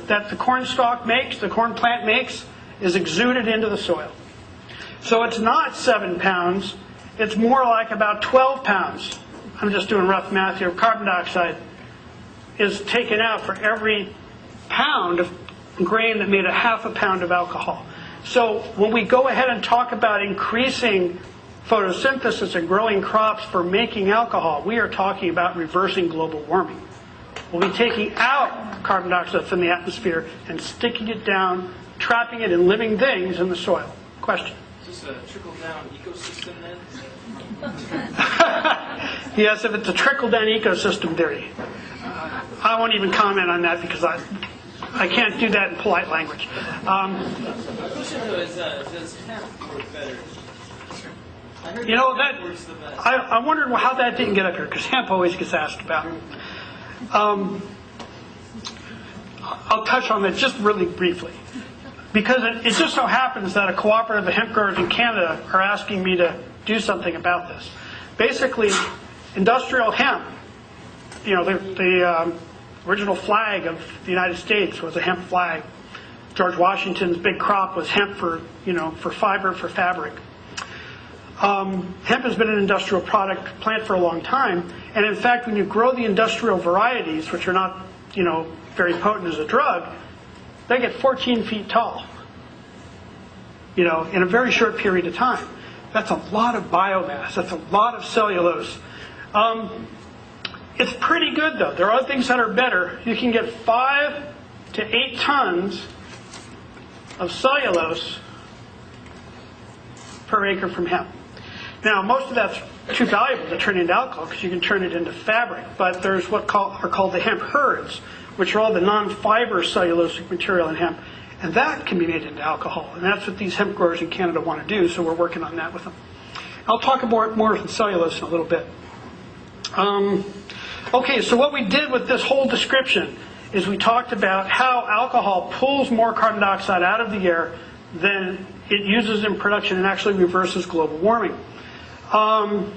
that the corn stalk makes, the corn plant makes, is exuded into the soil. So it's not 7 pounds, it's more like about 12 pounds. I'm just doing rough math here. Carbon dioxide is taken out for every pound of grain that made a half a pound of alcohol. So when we go ahead and talk about increasing photosynthesis and growing crops for making alcohol, we are talking about reversing global warming. We'll be taking out carbon dioxide from the atmosphere and sticking it down, trapping it in living things in the soil. Question? Is this a trickle-down ecosystem then? Yes, if it's a trickle-down ecosystem theory. I won't even comment on that because I can't do that in polite language. The question though is, does hemp work better? I heard hemp works the best. I wondered how that didn't get up here because hemp always gets asked about. I'll touch on that just really briefly. Because it just so happens that a cooperative of hemp growers in Canada are asking me to do something about this. Basically, industrial hemp, the original flag of the United States was a hemp flag. George Washington's big crop was hemp for fiber, for fabric. Hemp has been an industrial plant for a long time. And in fact, when you grow the industrial varieties, which are not, very potent as a drug, they get 14 feet tall, in a very short period of time. That's a lot of biomass. That's a lot of cellulose. It's pretty good, though. There are things that are better. You can get 5 to 8 tons of cellulose per acre from hemp. Now, most of that's too valuable to turn into alcohol because you can turn it into fabric. But there's what are called the hemp herds, which are all the non-fiber cellulosic material in hemp. And that can be made into alcohol. And that's what these hemp growers in Canada want to do, so we're working on that with them. I'll talk more with cellulose in a little bit. Okay, so what we did with this whole description is we talked about how alcohol pulls more carbon dioxide out of the air than it uses in production and actually reverses global warming. And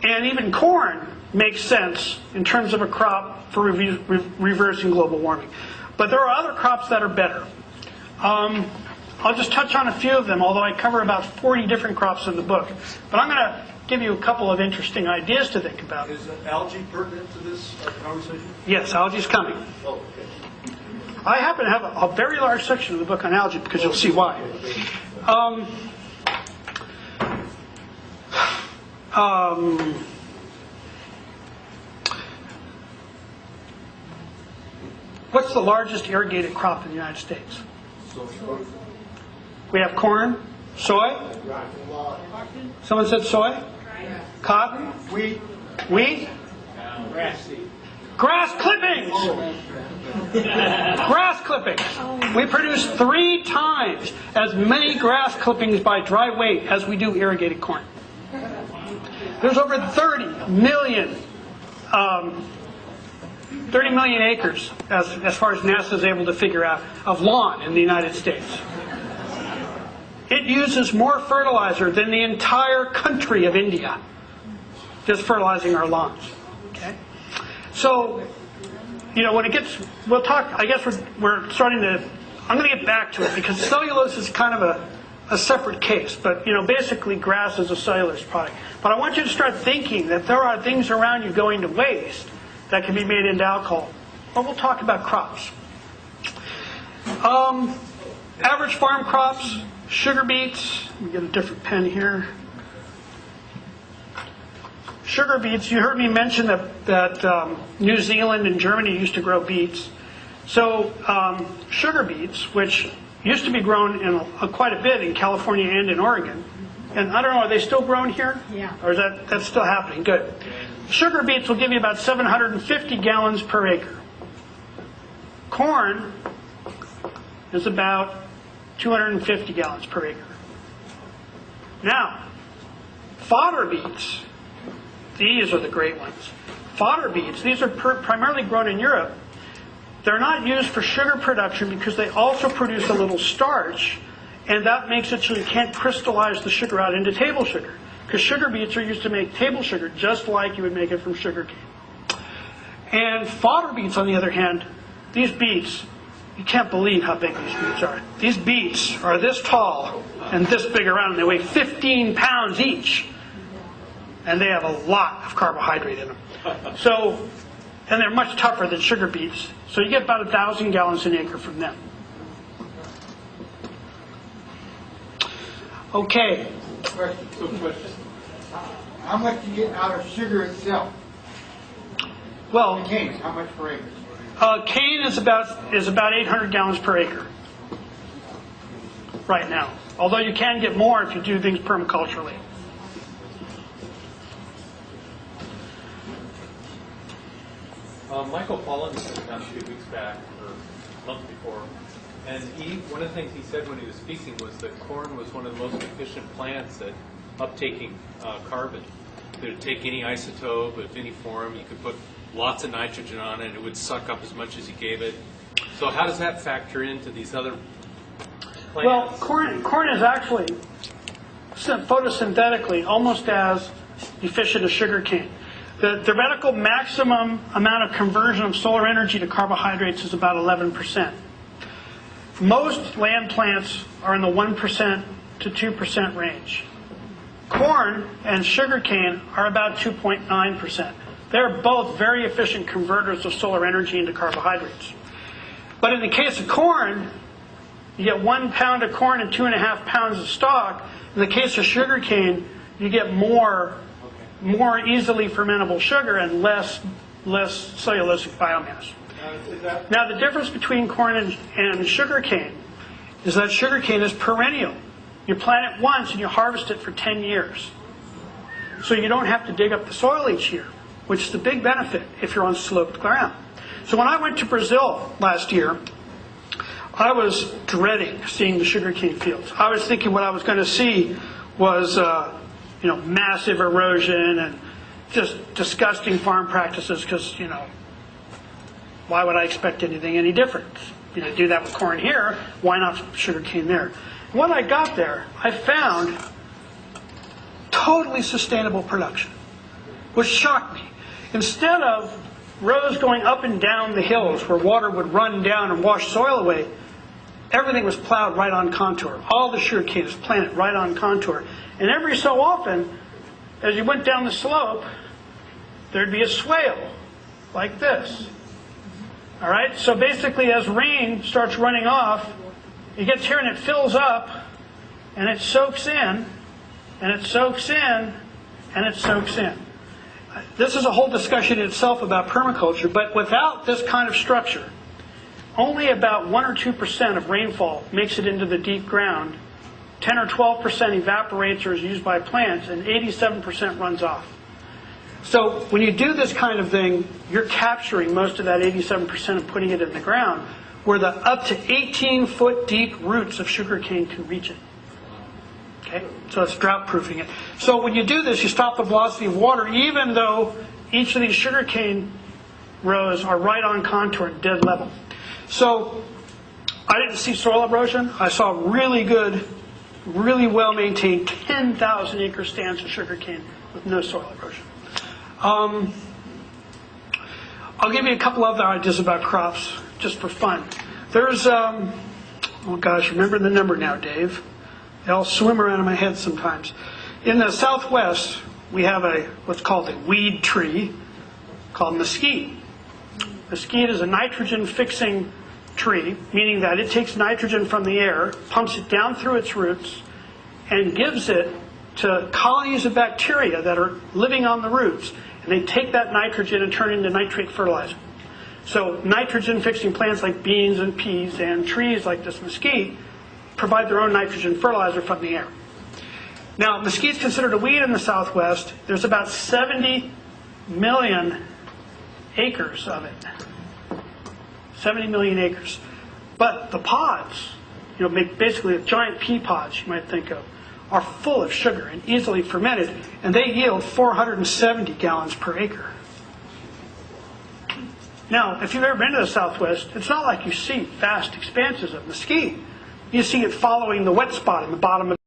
even corn makes sense in terms of a crop for reversing global warming. But there are other crops that are better. I'll just touch on a few of them, although I cover about 40 different crops in the book. But I'm going to give you a couple of interesting ideas to think about. Is algae pertinent to this conversation? Yes, algae's coming. Oh, okay. I happen to have a very large section of the book on algae because you'll see why. What's the largest irrigated crop in the United States? We have corn, soy. Someone said soy? Cotton? Wheat? Grass clippings! Grass clippings. We produce 3 times as many grass clippings by dry weight as we do irrigated corn. There's over 30 million acres, as far as NASA is able to figure out, of lawn in the United States. It uses more fertilizer than the entire country of India, just fertilizing our lawns. Okay? So, when it gets, we'll talk, I guess we're starting to, I'm going to get back to it because cellulose is kind of a separate case, but basically grass is a cellulose product. But I want you to start thinking that there are things around you going to waste that can be made into alcohol. But we'll talk about crops. Average farm crops, sugar beets. Let me get a different pen here. Sugar beets, you heard me mention that New Zealand and Germany used to grow beets. So sugar beets, which used to be grown in quite a bit in California and in Oregon. And I don't know, are they still grown here? Yeah. Or is that's still happening? Good. Sugar beets will give you about 750 gallons per acre. Corn is about 250 gallons per acre. Now, fodder beets, these are the great ones. Fodder beets, these are primarily grown in Europe. They're not used for sugar production because they also produce a little starch, and that makes it so you can't crystallize the sugar out into table sugar. Because sugar beets are used to make table sugar just like you would make it from sugar cane. And fodder beets, on the other hand, these beets, you can't believe how big these beets are. These beets are this tall and this big around, and they weigh 15 pounds each. And they have a lot of carbohydrate in them. So, and they're much tougher than sugar beets. So you get about 1,000 gallons an acre from them. Okay. Question. How much do you get out of sugar itself? Well, Cane, how much per acre? cane is about 800 gallons per acre right now. Although you can get more if you do things permaculturally. Michael Pollan was in town a few weeks back, or a month before, and one of the things he said when he was speaking was that corn was one of the most efficient plants at uptaking carbon. It would take any isotope of any form, you could put lots of nitrogen on it, it would suck up as much as you gave it. So how does that factor into these other plants? Well, corn is actually photosynthetically almost as efficient as sugarcane. The theoretical maximum amount of conversion of solar energy to carbohydrates is about 11%. Most land plants are in the 1% to 2% range. Corn and sugarcane are about 2.9%. They're both very efficient converters of solar energy into carbohydrates. But in the case of corn, you get 1 pound of corn and 2.5 pounds of stalk. In the case of sugarcane, you get more easily fermentable sugar and less cellulosic biomass. Now, the difference between corn and sugarcane is that sugarcane is perennial. You plant it once and you harvest it for 10 years. So you don't have to dig up the soil each year, which is the big benefit if you're on sloped ground. So when I went to Brazil last year, I was dreading seeing the sugarcane fields. I was thinking what I was going to see was massive erosion and just disgusting farm practices because, why would I expect anything any different? Do that with corn here, why not sugarcane there? When I got there, I found totally sustainable production, which shocked me. Instead of rows going up and down the hills where water would run down and wash soil away, everything was plowed right on contour. All the sugarcane was planted right on contour. And every so often, as you went down the slope, there'd be a swale like this. All right? So basically, as rain starts running off, it gets here and it fills up, and it soaks in, and it soaks in, and it soaks in. This is a whole discussion in itself about permaculture, but without this kind of structure, only about 1 or 2% of rainfall makes it into the deep ground, 10 or 12% evaporates or is used by plants, and 87% runs off. So when you do this kind of thing, you're capturing most of that 87% and putting it in the ground, where the up to 18-foot deep roots of sugarcane can reach it. Okay? So it's drought-proofing it. So when you do this, you stop the velocity of water, even though each of these sugarcane rows are right on contour and dead level. So I didn't see soil erosion. I saw really good, really well-maintained 10,000-acre stands of sugarcane with no soil erosion. I'll give you a couple other ideas about crops, just for fun. There's, remember the number now, Dave. They all swim around in my head sometimes. In the Southwest, we have what's called a weed tree called mesquite. Mesquite is a nitrogen-fixing tree, meaning that it takes nitrogen from the air, pumps it down through its roots, and gives it to colonies of bacteria that are living on the roots. And they take that nitrogen and turn it into nitrate fertilizer. So nitrogen-fixing plants like beans and peas and trees like this mesquite provide their own nitrogen fertilizer from the air. Now, mesquite is considered a weed in the Southwest. There's about 70 million acres of it. 70 million acres. But the pods, basically the giant pea pods you might think of, are full of sugar and easily fermented, and they yield 470 gallons per acre. Now, if you've ever been to the Southwest, it's not like you see vast expanses of mesquite. You see it following the wet spot in the bottom of